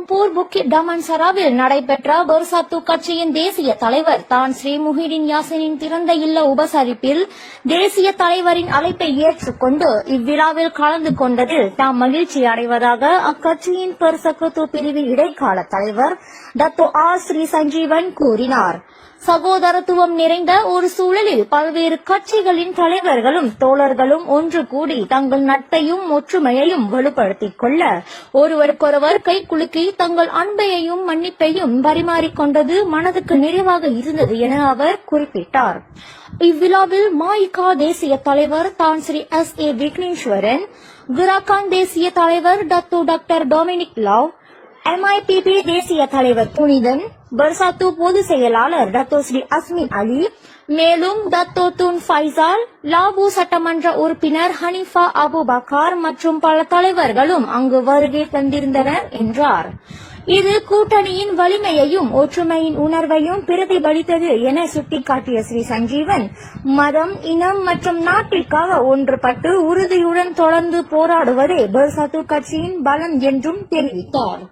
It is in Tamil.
லம்பூர் புக்கிட் டமன்சராவில் நடைபெற்ற பெர்சாத்து கட்சியின் தேசிய தலைவர் தான் ஸ்ரீ முஹிடின் யாசினின் திறந்த இல்ல உபசரிப்பில் தேசிய தலைவரின் அழைப்பை ஏற்றுக்கொண்டு இவ்விழாவில் கலந்து கொண்டதில் தாம் மகிழ்ச்சி அடைவதாக அக்கட்சியின் பெர்சகுத்து பிரிவு இடைக்கால தலைவர் டத்தோ ஆர் ஸ்ரீ சஞ்சீவன் கூறினார். சகோதரத்துவம் நிறைந்த ஒரு சூழலில் பல்வேறு கட்சிகளின் தலைவர்களும் தோழர்களும் ஒன்று கூடி தங்கள் நட்பையும் ஒற்றுமையையும் வலுப்படுத்திக் கொள்ள ஒருவருக்கொருவர் கைகுலுக்கி தங்கள் அன்பையையும் மன்னிப்பையும் பரிமாறிக்கொண்டது மனதுக்கு நிறைவாக இருந்தது என அவர் குறிப்பிட்டார். இவ்விழாவில் மாயிகா தேசிய தலைவர் தான் ஸ்ரீ S.A. விக்னேஸ்வரன், கிராகான் தேசிய தலைவர் Dato doctor Dominic Lav, MIPP தேசிய தலைவர் புனிதன், பெர்சாத்து பொதுச் செயலாளர் டத்தோ ஸ்ரீ அஸ்மின் அலி, மேலும் டத்தோ துன் ஃபைசால், லாபு சட்டமன்ற உறுப்பினர் ஹனிஃபா அபுபக்கார் மற்றும் பல தலைவர்களும் அங்கு வருகை தந்திருந்தனர் என்றார். இது கூட்டணியின் வலிமையையும் ஒற்றுமையின் உணர்வையும் பிரதிபலித்தது என சுட்டிக்காட்டிய ஸ்ரீ சஞ்சீவன், மதம், இனம் மற்றும் நாட்டிற்காக ஒன்றுபட்டு உறுதியுடன் தொடர்ந்து போராடுவதே பெர்சாத்து கட்சியின் பலம் என்றும் தெரிவித்தார்.